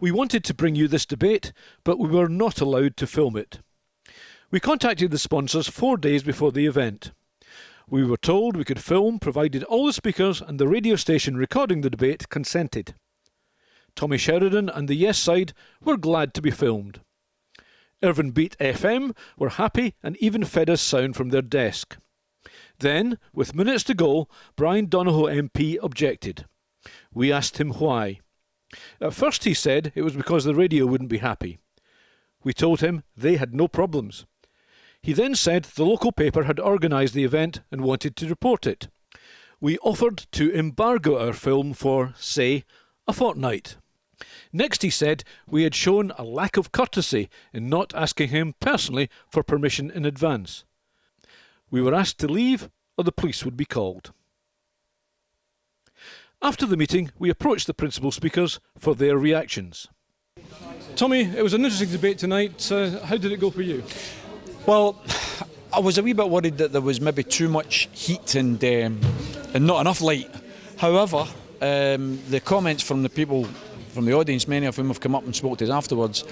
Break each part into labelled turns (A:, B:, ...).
A: We wanted to bring you this debate, but we were not allowed to film it. We contacted the sponsors 4 days before the event. We were told we could film provided all the speakers and the radio station recording the debate consented. Tommy Sheridan and the Yes side were glad to be filmed. Irvine Beat FM were happy and even fed us sound from their desk. Then, with minutes to go, Brian Donohoe MP objected. We asked him why. At first he said it was because the radio wouldn't be happy. We told him they had no problems. He then said the local paper had organised the event and wanted to report it. We offered to embargo our film for, say, a fortnight. Next he said we had shown a lack of courtesy in not asking him personally for permission in advance. We were asked to leave or the police would be called. After the meeting, we approached the principal speakers for their reactions. Tommy, it was an interesting debate tonight. How did it go for you?
B: Well, I was a wee bit worried that there was maybe too much heat and not enough light. However, the comments from the people from the audience, many of whom have come up and spoke to us afterwards,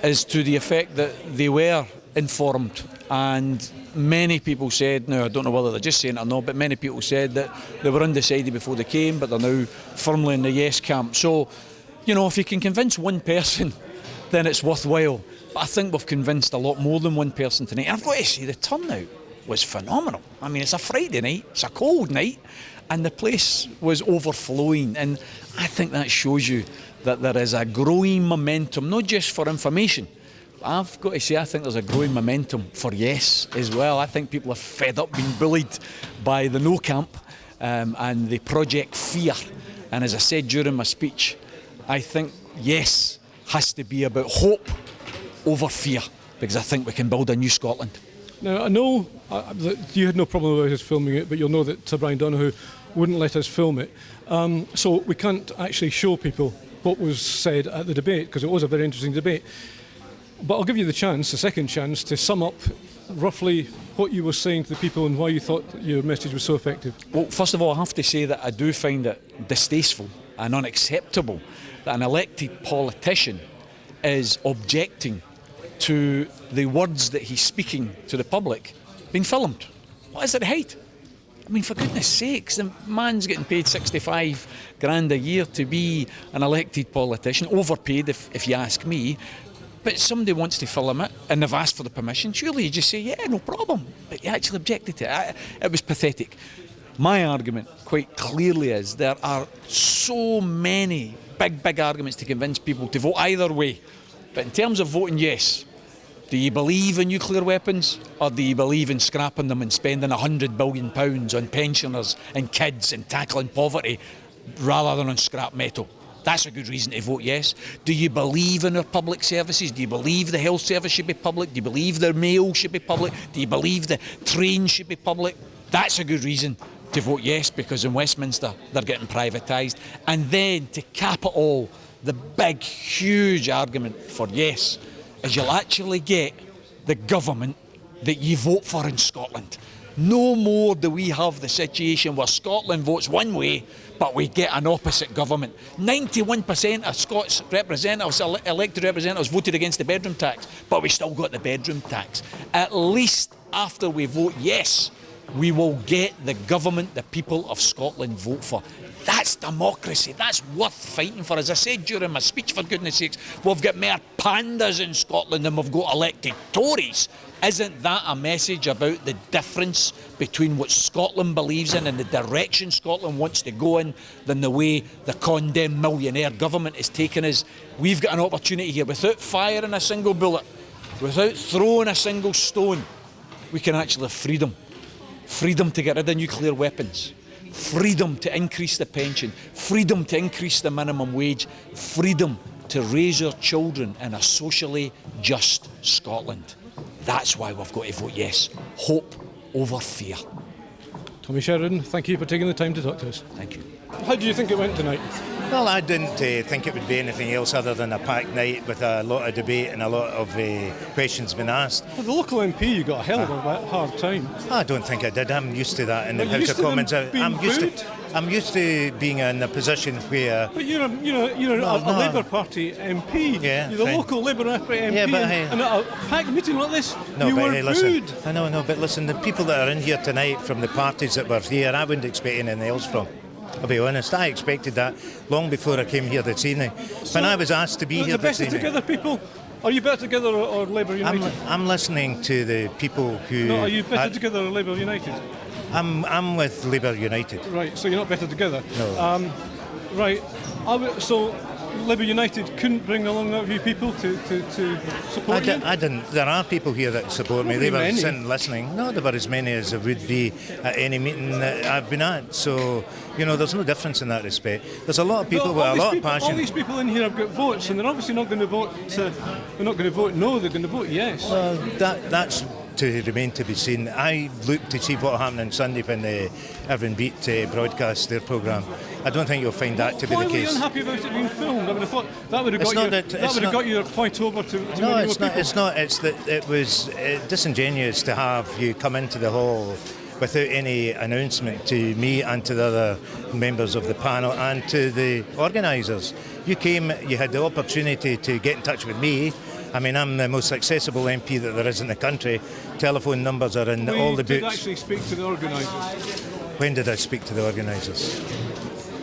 B: is to the effect that they were informed, and many people said, now I don't know whether they're just saying it or not, but many people said that they were undecided before they came, but they're now firmly in the yes camp. So, you know, if you can convince one person, then it's worthwhile. But I think we've convinced a lot more than one person tonight. And I've got to say, the turnout was phenomenal. I mean, it's a Friday night, it's a cold night, and the place was overflowing. And I think that shows you that there is a growing momentum, not just for information. I've got to say, I think there's a growing momentum for yes as well. I think people are fed up being bullied by the no camp and they project fear. And as I said during my speech, I think yes has to be about hope over fear, because I think we can build a new Scotland.
A: Now, I know that you had no problem about us filming it, but you'll know that Brian Donohoe wouldn't let us film it. So we can't actually show people what was said at the debate, because it was a very interesting debate. But I'll give you the chance, a second chance, to sum up roughly what you were saying to the people and why you thought your message was so effective.
B: Well, first of all, I have to say that I do find it distasteful and unacceptable that an elected politician is objecting to the words that he's speaking to the public being filmed. What is it, height? I mean, for goodness sakes, the man's getting paid 65 grand a year to be an elected politician, overpaid if you ask me. But somebody wants to film it and they've asked for the permission, surely you just say, yeah, no problem. But you actually objected to it. It was pathetic. My argument quite clearly is there are so many big arguments to convince people to vote either way. But in terms of voting yes, do you believe in nuclear weapons, or do you believe in scrapping them and spending £100 billion on pensioners and kids and tackling poverty rather than on scrap metal? That's a good reason to vote yes. Do you believe in our public services? Do you believe the health service should be public? Do you believe the mail should be public? Do you believe the trains should be public? That's a good reason to vote yes, because in Westminster they're getting privatised. And then to cap it all, the big, huge argument for yes is you'll actually get the government that you vote for in Scotland. No more do we have the situation where Scotland votes one way, but we get an opposite government. 91% of Scots representatives, elected representatives, voted against the bedroom tax, but we still got the bedroom tax. At least after we vote yes, we will get the government the people of Scotland vote for. That's democracy. That's worth fighting for. As I said during my speech, for goodness sakes, we've got more pandas in Scotland than we've got elected Tories. Isn't that a message about the difference between what Scotland believes in and the direction Scotland wants to go in than the way the condemned millionaire government is taking us? We've got an opportunity here. Without firing a single bullet, without throwing a single stone, we can actually have freedom. Freedom to get rid of nuclear weapons. Freedom to increase the pension. Freedom to increase the minimum wage. Freedom to raise our children in a socially just Scotland. That's why we've got to vote yes. Hope over fear.
A: Tommy Sheridan, thank you for taking the time to talk to us.
B: Thank you.
A: How do you think it went tonight?
C: Well, I didn't think it would be anything else other than a packed night with a lot of debate and a lot of questions being asked.
A: Well, the local MP, you got a hell of a hard time.
C: I don't think I did. I'm used to that in the
A: Well,
C: House of Commons.
A: I'm used to.
C: I'm used to being in a position where...
A: But you're a Labour Party MP.
C: Yeah,
A: you're the
C: fine.
A: local Labour MP.
C: Yeah, but hey-
A: and at a packed meeting like this,
C: No,
A: you
C: but
A: were
C: hey, listen.
A: booed.
C: I know, but listen, the people that are in here tonight from the parties that were here, I wouldn't expect anything else from. I'll be honest, I expected that long before I came here this evening. When I was asked to be here
A: The
C: this
A: Better
C: evening...
A: Together people, are you Better Together or Labour United?
C: I'm listening to the people who...
A: No, are you Better Together or Labour United?
C: I'm with Labour United.
A: Right, so you're not Better Together.
C: No.
A: Right, so Labour United couldn't bring along that few people to support you?
C: I didn't. There are people here that support me.
A: Not
C: They
A: very
C: were
A: many.
C: sitting listening. No, there were as many as there would be at any meeting that I've been at. So, there's no difference in that respect. There's a lot of people with a lot of passion.
A: All these people in here have got votes, and they're obviously not going to vote. They're not going to vote no. They're going to vote yes.
C: Well, that's to remain to be seen. I look to see what happened on Sunday when the Irvine Beat broadcast their programme. I don't think you'll find that to be the
A: Why were you
C: case.
A: unhappy about it being filmed? I would have thought that would have
C: It's
A: got
C: not
A: you.
C: that-
A: That
C: it's
A: would have
C: not-
A: got your point over to
C: No,
A: many more
C: it's not.
A: people.
C: It's not. It's that it was disingenuous to have you come into the hall without any announcement to me and to the other members of the panel and to the organisers. You came. You had the opportunity to get in touch with me. I mean, I'm the most accessible MP that there is in the country. Telephone numbers are in all the
A: We did
C: books.
A: actually speak to the organisers.
C: When did I speak to the organisers?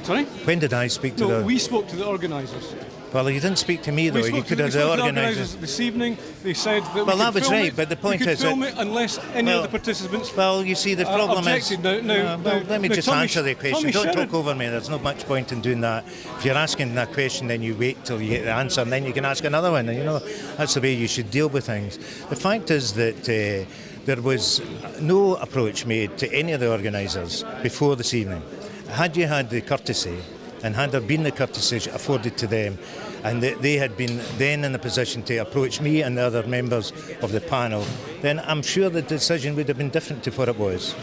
A: Sorry?
C: When did I speak to
A: No,
C: the...
A: we spoke to the organisers.
C: Well, you didn't speak to me, though. You could have the organisers...
A: this evening. They said that
C: Well,
A: we
C: that
A: could
C: was
A: film
C: right,
A: it,
C: but the point
A: we could
C: is
A: film
C: that-
A: it unless any of the participants
C: Well, you see, the problem is...
A: objected. Now,
C: let me
A: now,
C: just
A: Tommy
C: answer the question. Don't
A: Sheridan-
C: talk over me. There's not much point in doing that. If you're asking that question, then you wait till you get the answer, and then you can ask another one. And, that's the way you should deal with things. The fact is that there was no approach made to any of the organisers before this evening. Had you had the courtesy, and had there been the courtesy afforded to them, and they had been then in a position to approach me and the other members of the panel, then I'm sure the decision would have been different to what it was.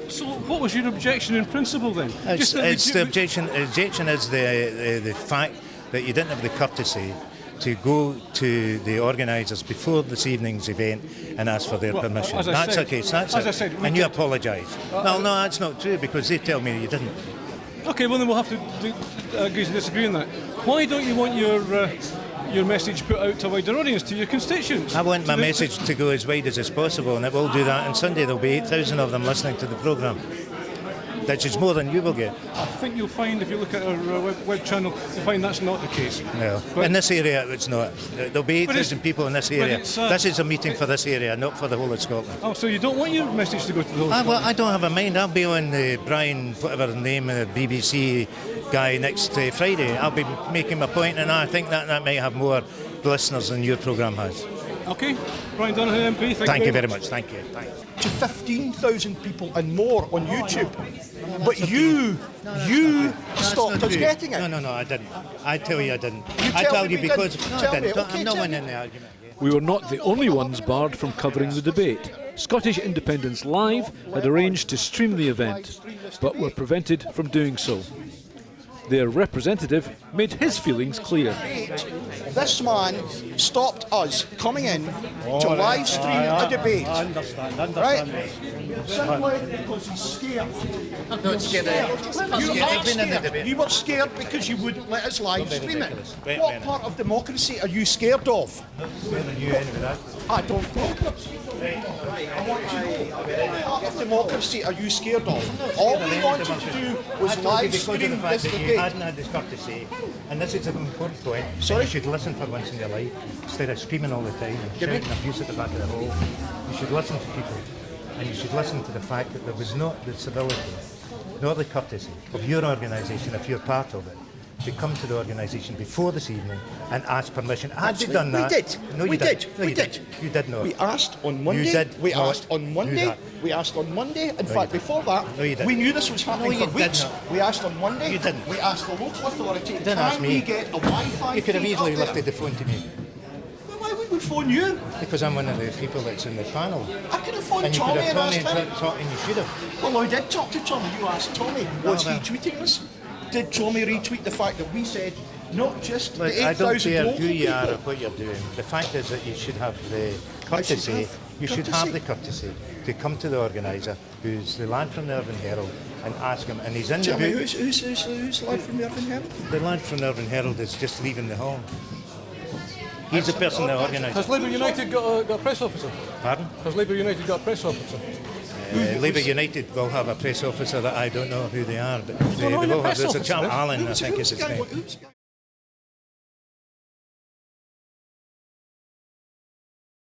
A: So, what was your objection in principle then?
C: It's
A: that
C: the objection. Objection is the fact that you didn't have the courtesy to go to the organisers before this evening's event and ask for their permission.
A: as I
C: That's
A: said-
C: the case. That's
A: as
C: it.
A: I said, we
C: and you
A: did.
C: apologise. Well, no, that's not true because they tell me you didn't.
A: Okay, well then we'll have to agree to disagree on that. Why don't you want your message put out to a wider audience, to your constituents?
C: I want my
A: To the-
C: message to go as wide as possible, and it will do that. On Sunday there'll be 8,000 of them listening to the programme, which is more than you will get.
A: I think you'll find, if you look at our web channel, you'll find that's not the case.
C: No.
A: But-
C: In this area, it's not. There'll be
A: But it's-
C: 8,000 people in this
A: but
C: area.
A: it's,
C: This is a meeting for this area, not for the whole of Scotland.
A: Oh, so you don't want your message to go to the whole
C: Well, I don't have a mind. I'll be on the Brian, whatever the name of the BBC guy next Friday. I'll be making my point, and I think that might have more listeners than your programme has.
A: Okay, Brian Donohoe MP,
C: Thank you very much. Thank you. Thanks.
D: To 15,000 people and more on YouTube. But you stopped us getting it.
C: No, I didn't. I tell you I didn't.
D: You
C: I
D: tell
C: tell
D: me
C: you
D: we
C: because...
D: didn't.
C: No,
D: Tell
C: I
D: me.
C: didn't.
D: Okay,
C: I'm not
D: tell
C: winning
D: me.
C: the argument.
A: We were not the only ones barred from covering the debate. Scottish Independence Live had arranged to stream the event, but were prevented from doing so. Their representative made his feelings clear.
D: This man stopped us coming in to live stream a debate. Right? Simply because he's scared.
C: I'm not scared. I've been in the debate.
D: You were scared because you wouldn't let us live stream it.
C: Wait a
D: What
C: minute.
D: part of democracy are you scared of? I don't know. I want to know what part of democracy are you scared of? All we wanted to do was live
C: Because of the
D: stream
C: fact
D: this
C: that you
D: debate.
C: hadn't had the courtesy, and this is an important point.
D: Sorry?
C: You should listen for once in your life instead of screaming all the time and shouting abuse at the back of the hall. You should listen to people, and you should listen to the fact that there was not the civility nor the courtesy of your organisation, if you're part of it, to come to the organisation before this evening and ask permission. Had you done that?
D: We did.
C: No, you
D: We
C: didn't.
D: did.
C: No,
D: We
C: you
D: did.
C: didn't. You did not.
D: We asked on Monday.
C: did
D: We
C: not
D: asked on
C: do
D: Monday.
C: that.
D: We asked on Monday. In fact, before that,
C: No, you didn't.
D: we knew this was happening
C: No,
D: for
C: you
D: weeks.
C: did not.
D: We asked on Monday.
C: You didn't.
D: We asked the local authority.
C: didn't ask
D: Can
C: me.
D: we get a Wi-Fi?
C: You could have
D: feed
C: easily
D: up there?
C: lifted the phone to me,
D: Well, why would we phone you?
C: because I'm one of the people that's in the panel.
D: I could have phoned
C: And you could
D: Tommy
C: have
D: and
C: told me
D: asked him.
C: and you should have.
D: Well, I did talk to Tommy. You asked Tommy. Was he
C: well.
D: tweeting this? Did Tommy retweet the fact that we said not just
C: Look,
D: the
C: I don't
D: 8,000
C: care
D: local
C: who you are
D: people?
C: or what you're doing. The fact is that you should have the courtesy.
D: have
C: You should
D: courtesy.
C: have the courtesy to come to the organiser, who's the lad from the Irvine Herald, and ask him. And he's in
D: Tell
C: the
D: me,
C: book.
D: who's the lad from the Irvine Herald?
C: The lad from the Irvine Herald is just leaving the hall. He's the person that organised.
A: Has Labour United got a press officer?
C: Pardon?
A: Has Labour United got a press officer?
C: Labour United will have a press officer that I don't know who they are. But they
A: no,
C: will
A: your
C: have.
A: press
C: There's a
A: officer,
C: chap,
A: eh?
C: Alan, I think is his name.
D: Who's the guy?